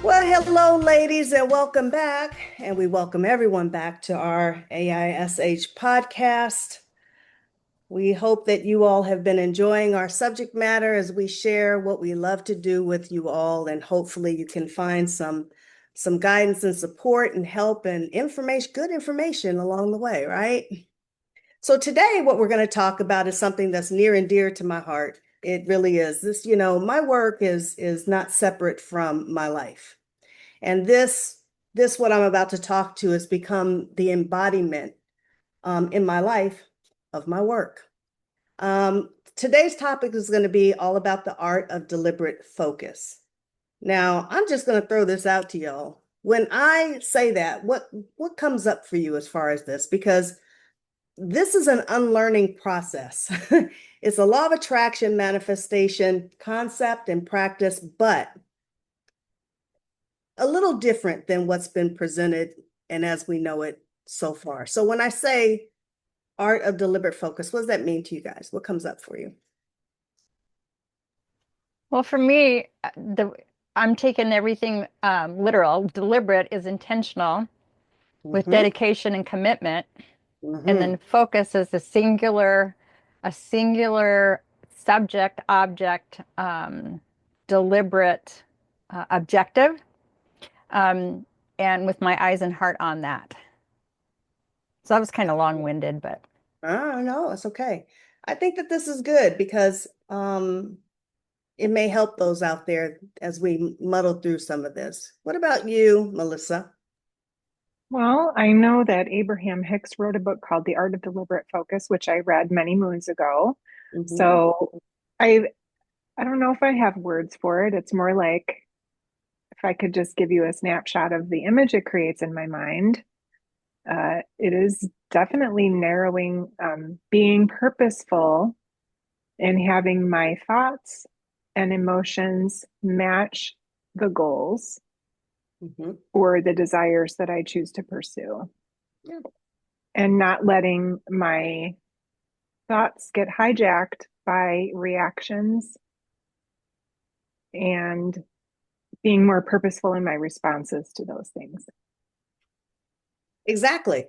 Well, hello, ladies, and welcome back. And we welcome everyone back to our AISH podcast. We hope that you all have been enjoying our subject matter as we share what we love to do with you all. And hopefully you can find some guidance and support and help and information, good information along the way, right? So today, what we're going to talk about is something that's near and dear to my heart. It really is. This, my work is not separate from my life. And this what I'm about to talk to has become the embodiment in my life of my work. Today's topic is going to be all about the art of deliberate focus. Now, I'm just going to throw this out to y'all. When I say that, what comes up for you as far as this? Because this is an unlearning process. It's a law of attraction manifestation concept and practice, but a little different than what's been presented and as we know it so far. So when I say art of deliberate focus, what does that mean to you guys? What comes up for you? Well, for me, I'm taking everything literal. Deliberate is intentional with Mm-hmm. dedication and commitment, and Mm-hmm. then focus is a singular subject, object, deliberate objective, um, and with my eyes and heart on that. So that was kind of long-winded, but Oh, no, it's okay. I think that this is good because it may help those out there as we muddle through some of this. What about you, Melissa? Well, I know that Abraham Hicks wrote a book called The Art of Deliberate Focus, which I read many moons ago. Mm-hmm. So I I don't know if I have words for it. It's more like if I could just give you a snapshot of the image it creates in my mind. It is definitely narrowing, being purposeful in having my thoughts and emotions match the goals Mm-hmm. or the desires that I choose to pursue, Yeah. and not letting my thoughts get hijacked by reactions and being more purposeful in my responses to those things. Exactly.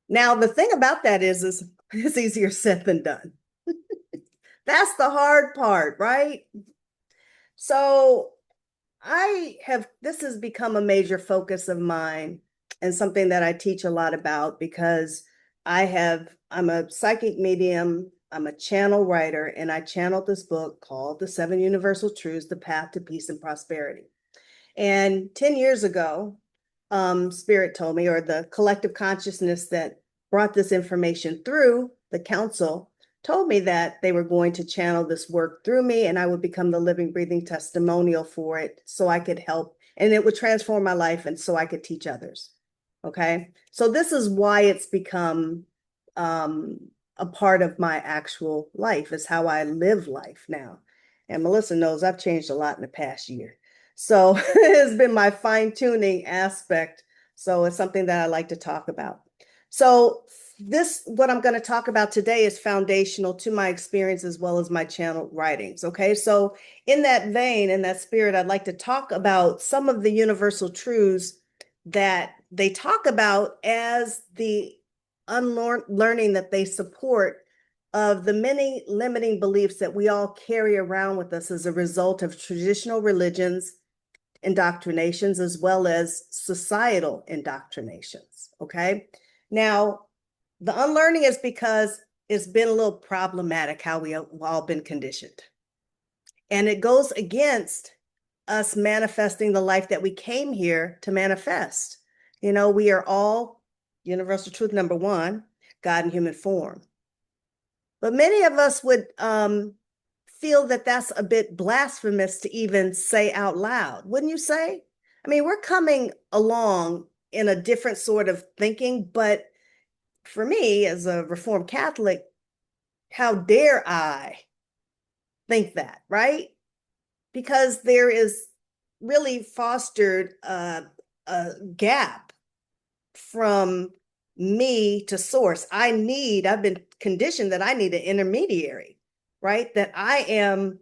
Now, the thing about that is it's easier said than done. That's the hard part, right? So this has become a major focus of mine and something that I teach a lot about because I'm a psychic medium, I'm a channel writer, and I channeled this book called The Seven Universal Truths, The Path to Peace and Prosperity. And 10 years ago, Spirit told me, or the collective consciousness that brought this information through the council told me that they were going to channel this work through me and I would become the living, breathing testimonial for it so I could help and it would transform my life and so I could teach others. Okay. So this is why it's become a part of my actual life, is how I live life now. And Melissa knows I've changed a lot in the past year. So it's been my fine tuning aspect. So it's something that I like to talk about. So what I'm going to talk about today is foundational to my experience as well as my channel writings. Okay. So in that vein, in that spirit, I'd like to talk about some of the universal truths that they talk about as the unlearning that they support of the many limiting beliefs that we all carry around with us as a result of traditional religions, indoctrinations, as well as societal indoctrinations. Okay. Now, the unlearning is because it's been a little problematic how we have all been conditioned. And it goes against us manifesting the life that we came here to manifest. We are all universal truth number one, God in human form. But many of us would feel that that's a bit blasphemous to even say out loud, wouldn't you say? I mean, we're coming along in a different sort of thinking, but for me, as a Reformed Catholic, how dare I think that, right? Because there is really fostered a gap from me to source. I've been conditioned that I need an intermediary, right? That I am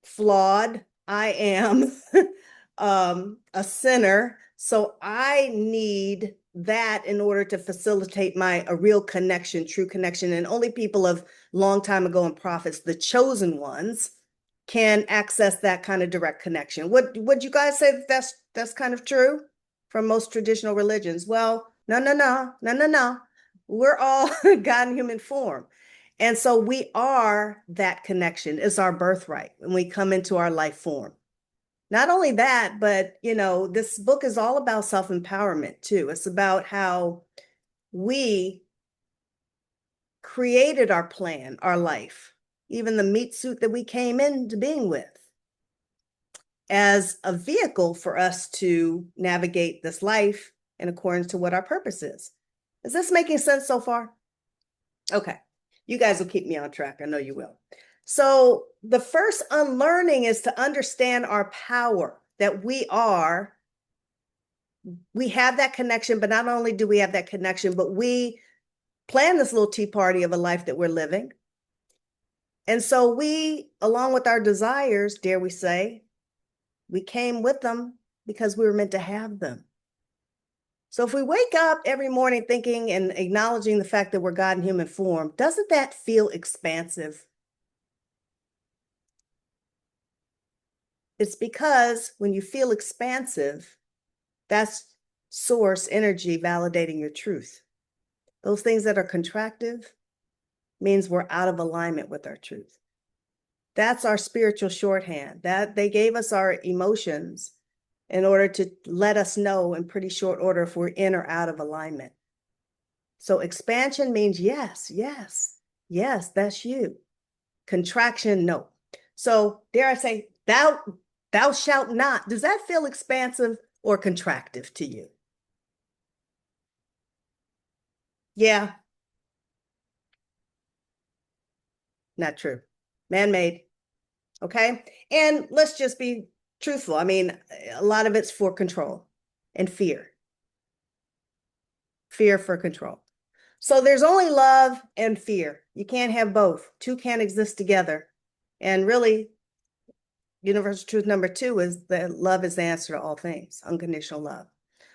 flawed, I am a sinner, so I need that in order to facilitate a real connection, true connection. And only people of long time ago and prophets, the chosen ones, can access that kind of direct connection. Would you guys say that that's kind of true from most traditional religions? Well, no. We're all God in human form. And so we are that connection. It's our birthright when we come into our life form. Not only that, but this book is all about self-empowerment too. It's about how we created our plan, our life, even the meat suit that we came into being with, as a vehicle for us to navigate this life in accordance to what our purpose is. Is this making sense so far? Okay. You guys will keep me on track. I know you will. So the first unlearning is to understand our power, that we have that connection, but not only do we have that connection, but we plan this little tea party of a life that we're living. And so we, along with our desires, dare we say, we came with them because we were meant to have them. So if we wake up every morning thinking and acknowledging the fact that we're God in human form, doesn't that feel expansive? It's because when you feel expansive, that's source energy validating your truth. Those things that are contractive means we're out of alignment with our truth. That's our spiritual shorthand. That they gave us our emotions in order to let us know in pretty short order if we're in or out of alignment. So expansion means yes, that's you. Contraction, no. So dare I say, thou shalt not. Does that feel expansive or contractive to you? Yeah. Not true. Man-made. Okay. And let's just be truthful. I mean, a lot of it's for control and fear. Fear for control. So there's only love and fear. You can't have both. Two can't exist together. And really, universal truth number 2 is that love is the answer to all things, unconditional love.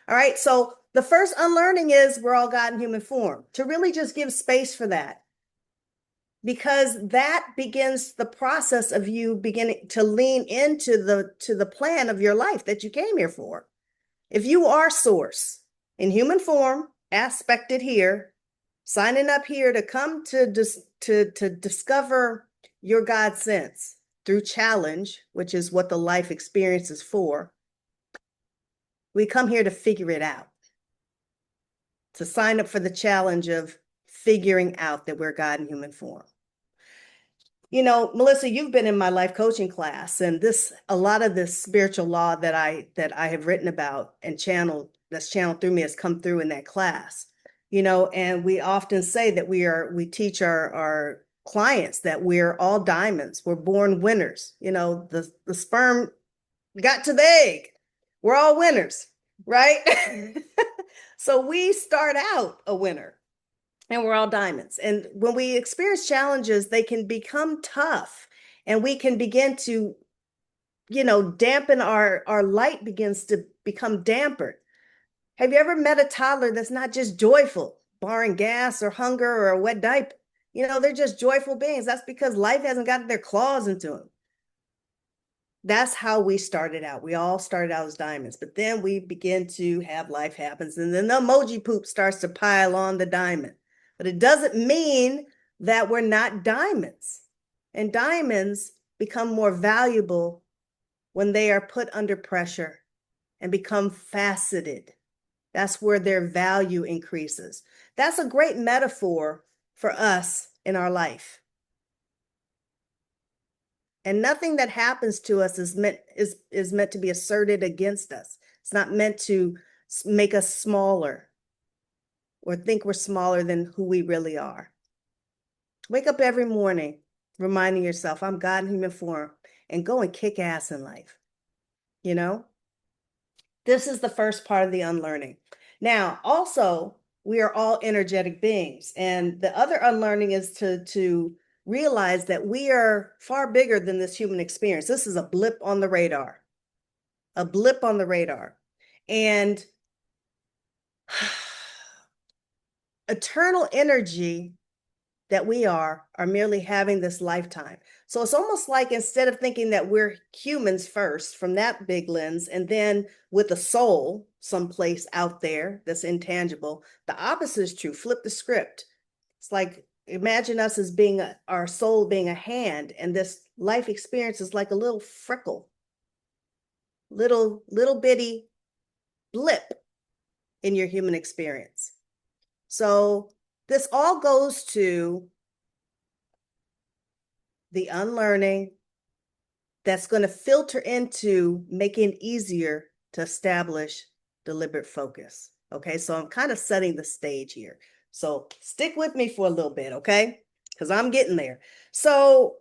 All right. So the first unlearning is we're all God in human form, to really just give space for that. Because that begins the process of you beginning to lean into the plan of your life that you came here for. If you are source in human form, aspected here, signing up here to come to discover your God sense through challenge, which is what the life experience is for, we come here to figure it out, to sign up for the challenge of figuring out that we're God in human form. Melissa, you've been in my life coaching class, and a lot of this spiritual law that I have written about and that's channeled through me has come through in that class. And we often say that we teach our clients that we're all diamonds. We're born winners. The sperm got to the egg. We're all winners, right? So we start out a winner. And we're all diamonds. And when we experience challenges, they can become tough, and we can begin to, dampen our light begins to become dampered. Have you ever met a toddler that's not just joyful, barring gas or hunger or a wet diaper? They're just joyful beings. That's because life hasn't gotten their claws into them. That's how we started out. We all started out as diamonds, but then we begin to have life happens, and then the emoji poop starts to pile on the diamond. But it doesn't mean that we're not diamonds. And diamonds become more valuable when they are put under pressure and become faceted. That's where their value increases. That's a great metaphor for us in our life. And nothing that happens to us is meant to be asserted against us. It's not meant to make us smaller or think we're smaller than who we really are. Wake up every morning reminding yourself, I'm God in human form, and go and kick ass in life. This is the first part of the unlearning. Now, also, we are all energetic beings. And the other unlearning is to realize that we are far bigger than this human experience. This is a blip on the radar, a blip on the radar. And eternal energy that we are merely having this lifetime. So it's almost like instead of thinking that we're humans first from that big lens, and then with a soul someplace out there that's intangible, the opposite is true. Flip the script. It's like imagine us as being our soul being a hand, and this life experience is like a little freckle, little bitty blip in your human experience. So this all goes to the unlearning that's going to filter into making it easier to establish deliberate focus. Okay, so I'm kind of setting the stage here. So stick with me for a little bit, okay? Because I'm getting there. So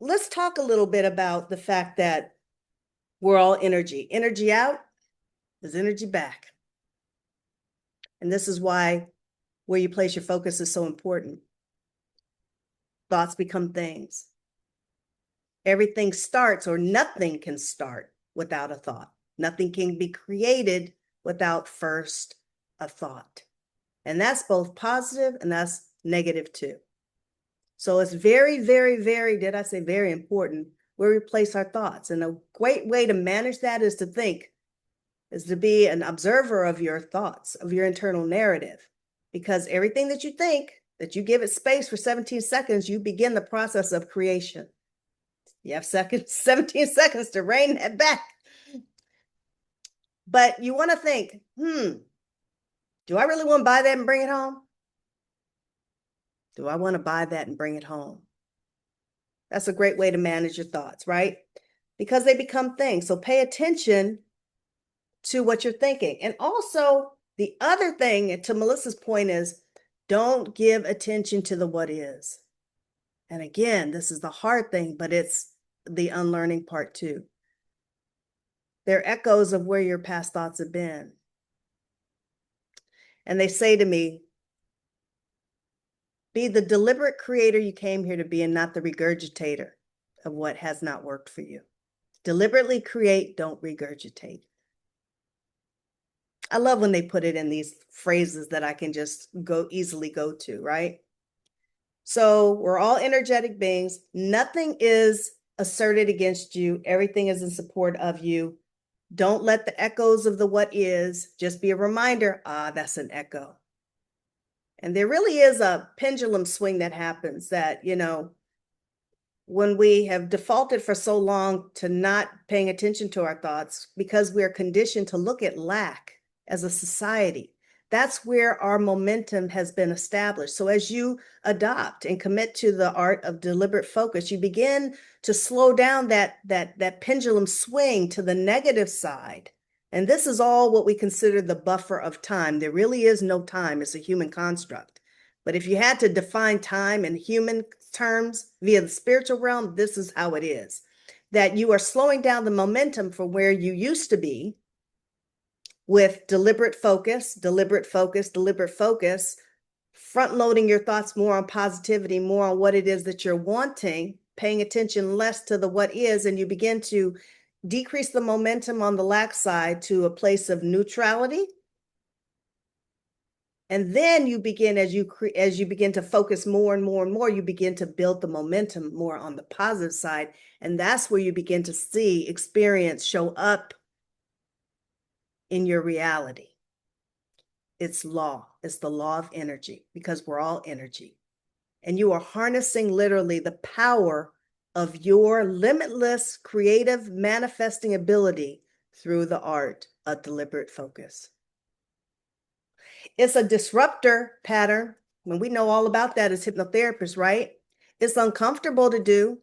let's talk a little bit about the fact that we're all energy. Energy out is energy back. And this is why where you place your focus is so important. Thoughts become things. Everything starts, or nothing can start without a thought. Nothing can be created without first a thought. And that's both positive and that's negative too. So it's very, very, very, did I say very important where we place our thoughts. And a great way to manage that is to think, is to be an observer of your thoughts, of your internal narrative. Because everything that you think, that you give it space for 17 seconds, you begin the process of creation. You have 17 seconds to rein that back. But you want to think, do I really want to buy that and bring it home? Do I want to buy that and bring it home? That's a great way to manage your thoughts, right? Because they become things. So pay attention to what you're thinking. And also, the other thing, and to Melissa's point, is don't give attention to the what is. And again, this is the hard thing, but it's the unlearning part too. They're echoes of where your past thoughts have been. And they say to me, be the deliberate creator you came here to be and not the regurgitator of what has not worked for you. Deliberately create, don't regurgitate. I love when they put it in these phrases that I can just easily go to, right? So we're all energetic beings. Nothing is asserted against you. Everything is in support of you. Don't let the echoes of the what is just be a reminder, that's an echo. And there really is a pendulum swing that happens that, when we have defaulted for so long to not paying attention to our thoughts because we're conditioned to look at lack as a society. That's where our momentum has been established. So as you adopt and commit to the art of deliberate focus, you begin to slow down that pendulum swing to the negative side. And this is all what we consider the buffer of time. There really is no time. It's a human construct. But if you had to define time in human terms via the spiritual realm, this is how it is. That you are slowing down the momentum from where you used to be with deliberate focus, front loading your thoughts more on positivity, more on what it is that you're wanting, paying attention less to the what is, and you begin to decrease the momentum on the lack side to a place of neutrality. And then you begin, as you begin to focus more and more and more, you begin to build the momentum more on the positive side. And that's where you begin to see experience show up in your reality. It's law. It's the law of energy, because we're all energy. And you are harnessing literally the power of your limitless creative manifesting ability through the art of deliberate focus. It's a disruptor pattern. When we know all about that as hypnotherapists, right? It's uncomfortable to do.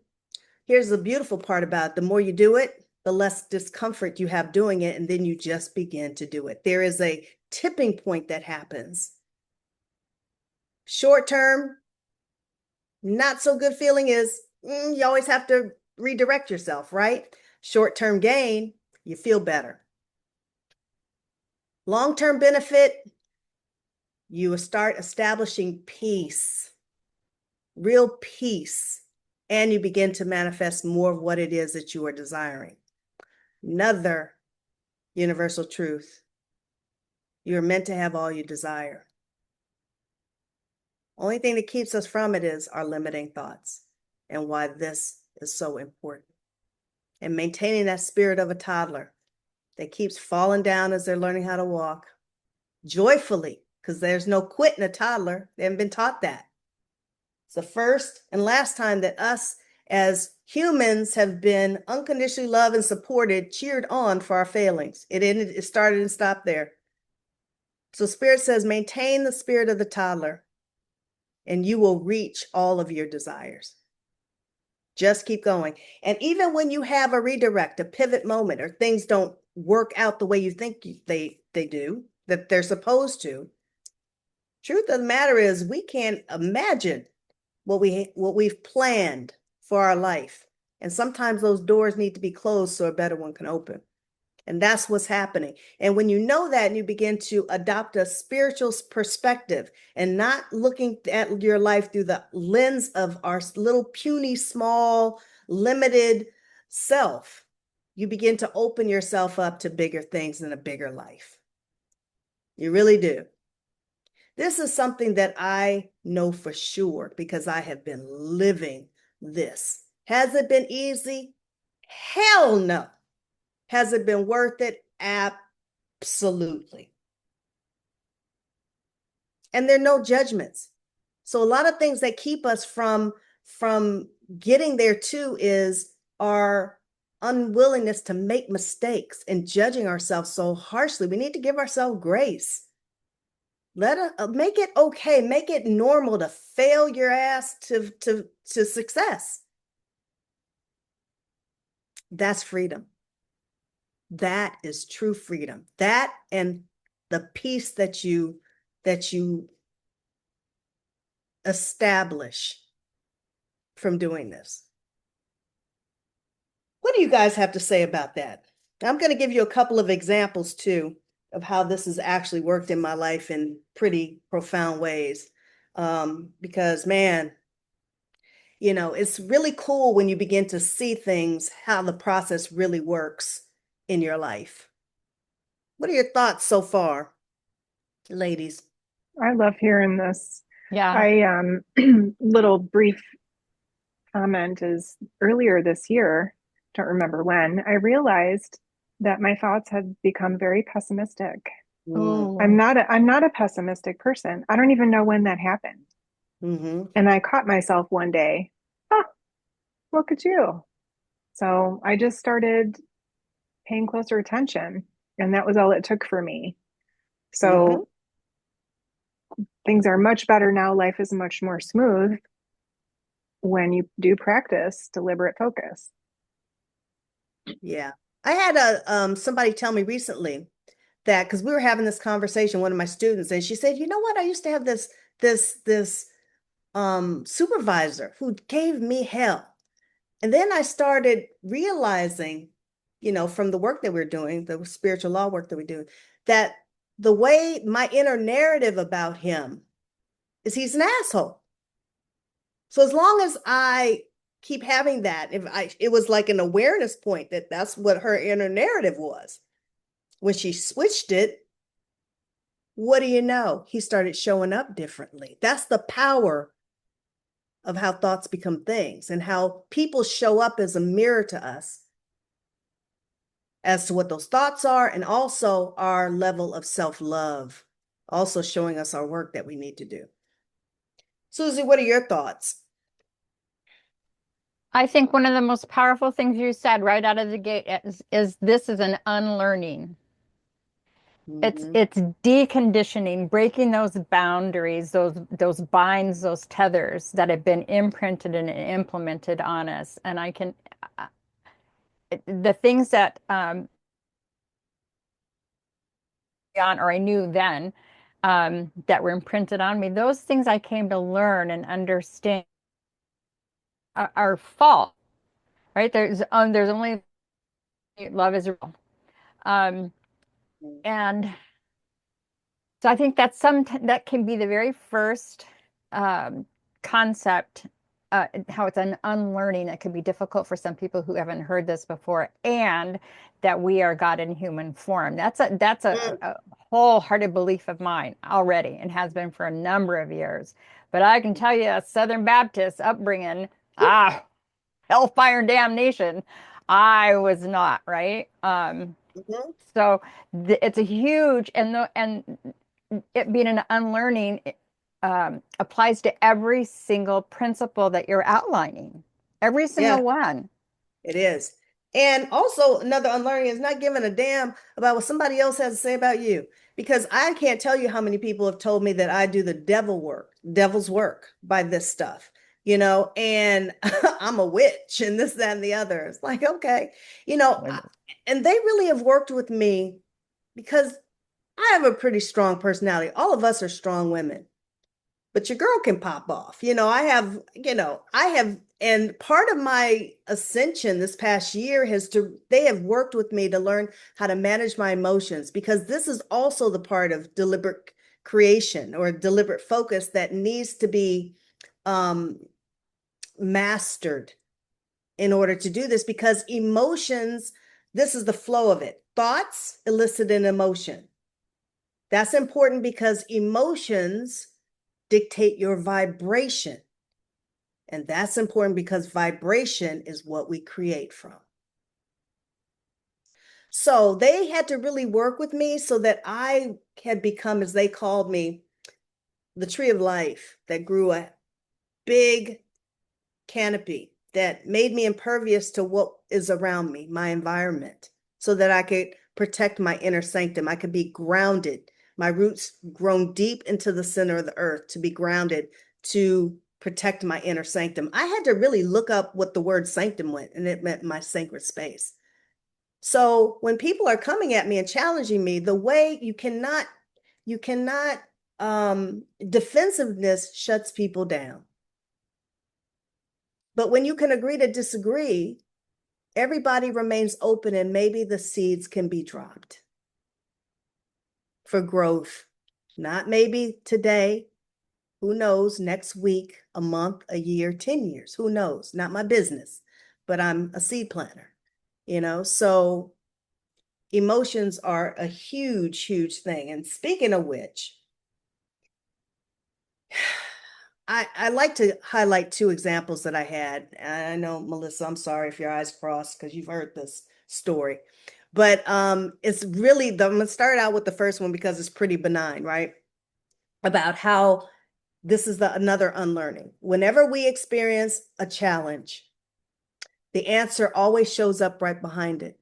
Here's the beautiful part about it. The more you do it, the less discomfort you have doing it, and then you just begin to do it. There is a tipping point that happens. Short term, not so good feeling is you always have to redirect yourself, right? Short term gain, you feel better. Long term benefit, you start establishing peace. real peace, and you begin to manifest more of what it is that you are desiring. Another universal truth: you're meant to have all you desire. Only thing that keeps us from it is our limiting thoughts, and why this is so important. And maintaining that spirit of a toddler that keeps falling down as they're learning how to walk joyfully, because there's no quitting a toddler. They haven't been taught that. It's the first and last time that us as humans have been unconditionally loved and supported, cheered on for our failings. It started and stopped there. So Spirit says, maintain the spirit of the toddler, and you will reach all of your desires. Just keep going. And even when you have a redirect, a pivot moment, or things don't work out the way you think they do, that they're supposed to, truth of the matter is we can't imagine what we've planned for our life. And sometimes those doors need to be closed so a better one can open. And that's what's happening. And when you know that, and you begin to adopt a spiritual perspective and not looking at your life through the lens of our little puny, small, limited self, you begin to open yourself up to bigger things and a bigger life. You really do. This is something that I know for sure because I have been living this. Has it been easy? Hell no. Has it been worth it? Absolutely. And there are no judgments. So a lot of things that keep us from getting there too is our unwillingness to make mistakes and judging ourselves so harshly. We need to give ourselves grace. Make it okay. Make it normal to fail your ass to success. That's freedom. That is true freedom. That and the peace that you establish from doing this. What do you guys have to say about that? I'm going to give you a couple of examples too of how this has actually worked in my life in pretty profound ways. Because man, it's really cool when you begin to see things, how the process really works in your life. What are your thoughts so far, ladies? I love hearing this. Yeah. I little brief comment is earlier this year, don't remember when, I realized that my thoughts had become very pessimistic. Oh. I'm not a pessimistic person. I don't even know when that happened. Mm-hmm. And I caught myself one day, oh, look at you. So I just started paying closer attention, and that was all it took for me. Mm-hmm. So things are much better now. Life is much more smooth when you do practice deliberate focus. Yeah. I had somebody tell me recently that, because we were having this conversation, one of my students, and she said, you know what? I used to have this supervisor who gave me hell. And then I started realizing, from the work that we're doing, the spiritual law work that we do, that the way my inner narrative about him is he's an asshole. So as long as I keep having that, it was like an awareness point that that's what her inner narrative was. When she switched it, what do you know? He started showing up differently. That's the power of how thoughts become things and how people show up as a mirror to us as to what those thoughts are, and also our level of self-love, also showing us our work that we need to do. Susie, what are your thoughts? I think one of the most powerful things you said right out of the gate is this is an unlearning. Mm-hmm. It's deconditioning, breaking those boundaries, those binds, those tethers that have been imprinted and implemented on us. And the things that or I knew then that were imprinted on me, those things I came to learn and understand are false, right? There's only love is real. And so I think that can be the very first concept, how it's an unlearning that can be difficult for some people who haven't heard this before, and that we are God in human form. That's a wholehearted belief of mine already, and has been for a number of years. But I can tell you, a Southern Baptist upbringing, hellfire and damnation, I was not, right? Mhm. So it's a huge, and it being an unlearning applies to every single principle that you're outlining, every Yeah, single one. it is. And also, another unlearning is not giving a damn about what somebody else has to say about you. Because I can't tell you how many people have told me that I do the devil's work by this stuff, and I'm a witch and this, that, and the other. It's like, okay, and they really have worked with me because I have a pretty strong personality. All of us are strong women, but your girl can pop off. And part of my ascension this past year they have worked with me to learn how to manage my emotions, because this is also the part of deliberate creation or deliberate focus that needs to be um, mastered in order to do this, because emotions, this is the flow of it. Thoughts elicit an emotion. That's important because emotions dictate your vibration. And that's important because vibration is what we create from. So they had to really work with me so that I had become, as they called me, the tree of life that grew a big canopy that made me impervious to what is around me, my environment, so that I could protect my inner sanctum. I could be grounded, my roots grown deep into the center of the earth, to be grounded, to protect my inner sanctum. I had to really look up what the word sanctum meant, and it meant my sacred space. So when people are coming at me and challenging me, the way you cannot defensiveness shuts people down. But when you can agree to disagree, everybody remains open, and maybe the seeds can be dropped for growth. Not maybe today, who knows, next week, a month, a year, 10 years, who knows? Not my business, but I'm a seed planter. So emotions are a huge, huge thing. And speaking of which, I like to highlight two examples that I had. And I know, Melissa, I'm sorry if your eyes crossed because you've heard this story. But it's really, I'm going to start out with the first one because it's pretty benign, right? About how this is another unlearning. Whenever we experience a challenge, the answer always shows up right behind it.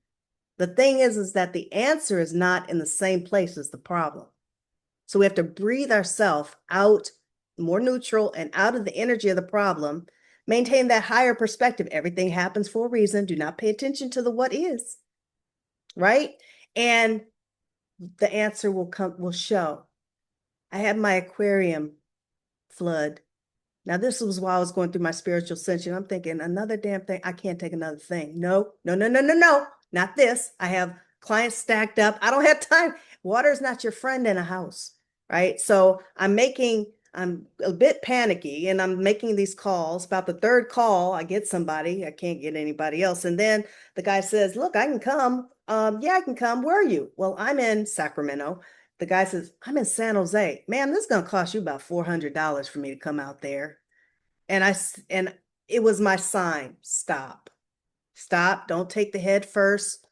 The thing is that the answer is not in the same place as the problem. So we have to breathe ourselves out, more neutral, and out of the energy of the problem. Maintain that higher perspective. Everything happens for a reason. Do not pay attention to the what is, right? And the answer will show. I had my aquarium flood. Now, this was while I was going through my spiritual ascension. I'm thinking, another damn thing. I can't take another thing. No, no, no, no, no, no. Not this. I have clients stacked up. I don't have time. Water is not your friend in a house, right? So I'm a bit panicky, and I'm making these calls. About the third call, I get somebody. I can't get anybody else. And then the guy says, look, I can come. Yeah, I can come. Where are you? Well, I'm in Sacramento. The guy says, I'm in San Jose. Man, this is going to cost you about $400 for me to come out there. And it was my sign. Stop. Stop. Don't take the head first.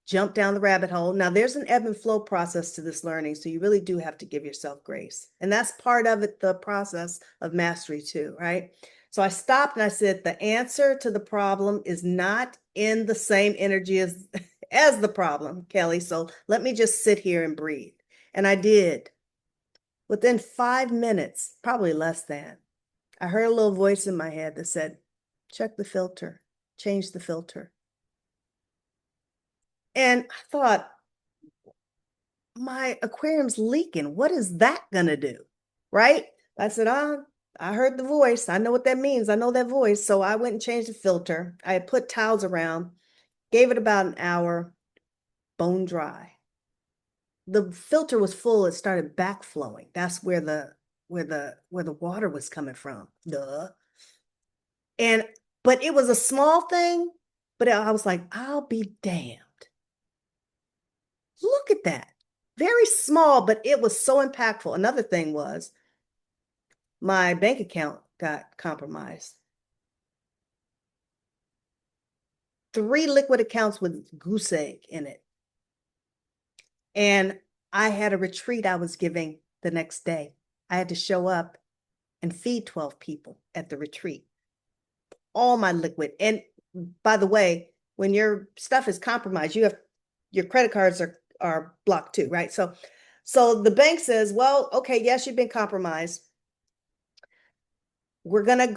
Jump down the rabbit hole. Now, there's an ebb and flow process to this learning, so you really do have to give yourself grace. And that's part of it, the process of mastery too, right? So I stopped and I said, the answer to the problem is not in the same energy as the problem, Keli. So let me just sit here and breathe. And I did. Within 5 minutes, probably less than, I heard a little voice in my head that said, check the filter, change the filter. And I thought, my aquarium's leaking. What is that going to do? Right? I said, I heard the voice. I know what that means. I know that voice. So I went and changed the filter. I had put towels around, gave it about an hour, bone dry. The filter was full. It started backflowing. That's where where the water was coming from. Duh. And but it was a small thing, but I was like, I'll be damned. Look at that. Very small, but it was so impactful. Another thing was my bank account got compromised. 3 liquid accounts with goose egg in it. And I had a retreat I was giving the next day. I had to show up and feed 12 people at the retreat. All my liquid. And by the way, when your stuff is compromised, you have your credit cards are blocked too, right? So the bank says, well, okay, yes, you've been compromised. We're gonna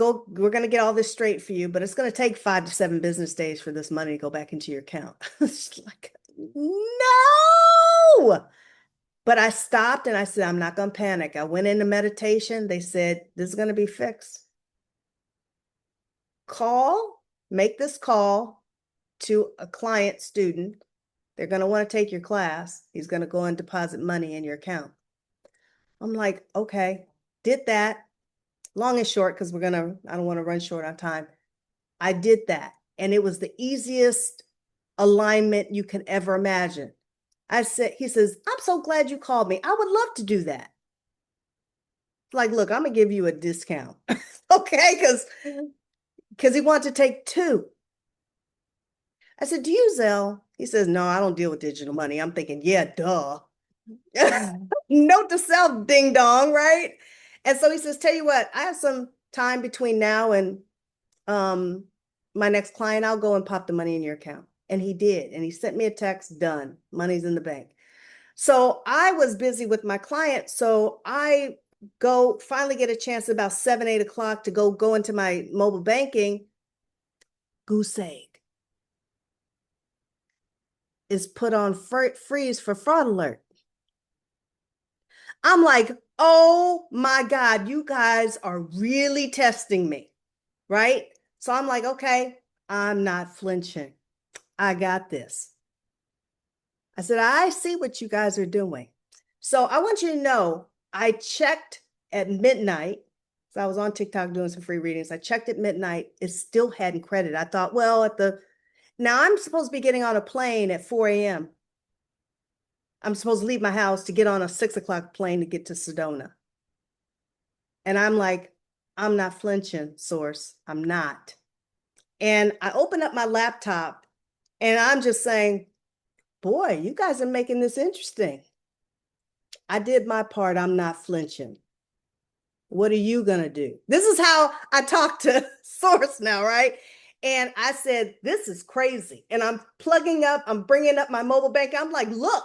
get all this straight for you, but it's gonna take 5 to 7 business days for this money to go back into your account. It's like, no. But I stopped and I said, I'm not gonna panic. I went into meditation. They said, this is gonna be fixed. Make this call to a client student. They're going to want to take your class. He's going to go and deposit money in your account. I'm like, okay, did that. Long and short, because I don't want to run short on time. I did that. And it was the easiest alignment you can ever imagine. He says, I'm so glad you called me. I would love to do that. Like, look, I'm going to give you a discount. Okay, because he wanted to take 2. I said, do you Zelle? He says, no, I don't deal with digital money. I'm thinking, yeah, duh. Note to self, ding dong, right? And so he says, tell you what, I have some time between now and my next client. I'll go and pop the money in your account. And he did. And he sent me a text, done. Money's in the bank. So I was busy with my client. So I finally get a chance about 7, 8 o'clock to go into my mobile banking. Goose egg is put on freeze for fraud alert. I'm like, oh my God, you guys are really testing me, right? So I'm like, okay, I'm not flinching. I got this. I said, I see what you guys are doing. So I want you to know, I checked at midnight. So I was on TikTok doing some free readings. I checked at midnight. It still hadn't credited. I thought, well, now I'm supposed to be getting on a plane at 4 a.m. I'm supposed to leave my house to get on a 6 o'clock plane to get to Sedona. And I'm like, I'm not flinching, source. I'm not. And I open up my laptop and I'm just saying, boy, you guys are making this interesting. I did my part. I'm not flinching. What are you going to do? This is how I talk to source now, right? And I said, this is crazy. And I'm bringing up my mobile bank. I'm like, look,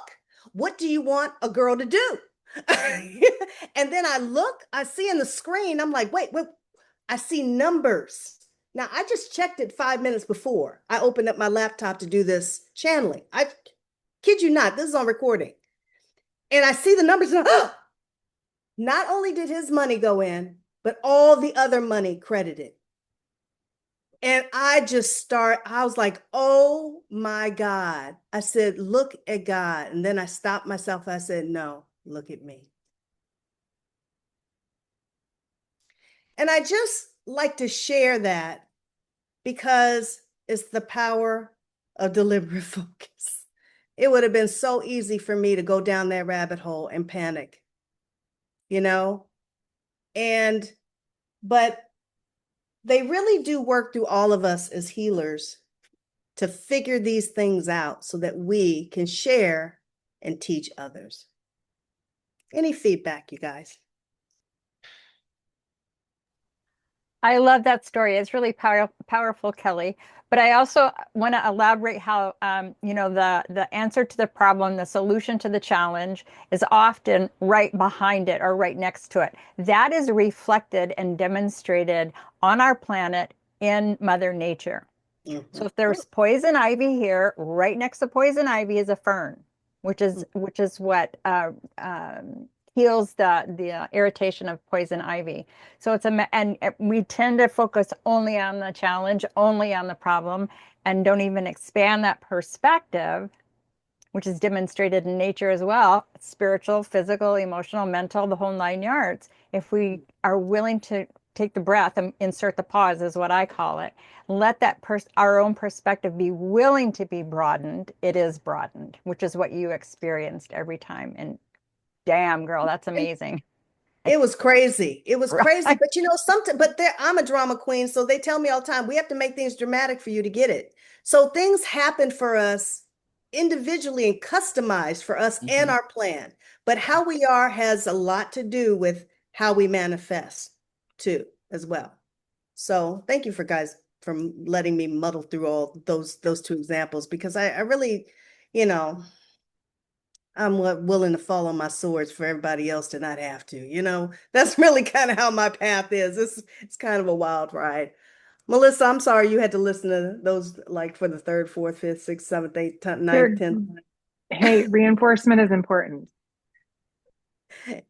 what do you want a girl to do? And then I see in the screen, I'm like, wait, I see numbers. Now, I just checked it 5 minutes before I opened up my laptop to do this channeling. I kid you not, this is on recording. And I see the numbers. And not only did his money go in, but all the other money credited. And I was like, oh my God. I said, look at God. And then I stopped myself. I said, no, look at me. And I just like to share that because it's the power of deliberate focus. It would have been so easy for me to go down that rabbit hole and panic, but they really do work through all of us as healers to figure these things out so that we can share and teach others. Any feedback, you guys? I love that story. It's really powerful, Kelly. But I also want to elaborate how, the answer to the problem, the solution to the challenge is often right behind it or right next to it. That is reflected and demonstrated on our planet in Mother Nature. Mm-hmm. So if there's poison ivy here, right next to poison ivy is a fern, which is what heals the irritation of poison ivy. So and we tend to focus only on the challenge, only on the problem, and don't even expand that perspective which is demonstrated in nature as well, spiritual, physical, emotional, mental, the whole 9 yards. If we are willing to take the breath and insert the pause is what I call it, let that our own perspective be willing to be broadened, it is broadened, which is what you experienced every time. And damn, girl, that's amazing. It was crazy. It was crazy. Right. But something, I'm a drama queen. So they tell me all the time, we have to make things dramatic for you to get it. So things happen for us individually and customized for us and our plan. But how we are has a lot to do with how we manifest too, as well. So thank you for letting me muddle through all those two examples, because I really, you know, I'm willing to fall on my swords for everybody else to not have to. That's really kind of how my path is. It's kind of a wild ride. Melissa, I'm sorry you had to listen to those like for the third, fourth, fifth, sixth, seventh, eighth, ninth, They're, 10th. hey, reinforcement is important.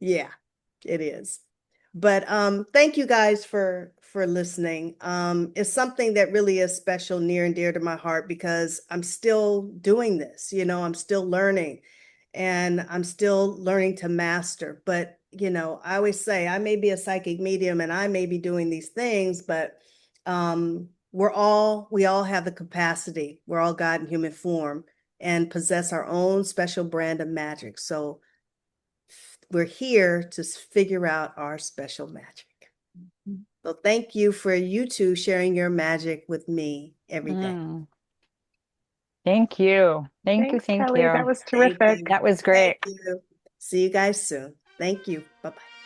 Yeah, it is. But thank you guys for listening. It's something that really is special, near and dear to my heart, because I'm still doing this. I'm still learning, and I'm still learning to master. But I always say I may be a psychic medium and I may be doing these things, but we all have the capacity. We're all God in human form and possess our own special brand of magic. So we're here to figure out our special magic. So thank you for you two sharing your magic with me every day. Thank you. Thank you. Thanks, Thank Keli. you. That was Thank terrific. you. That was Thank great. you. See you guys soon. Thank you. Bye-bye.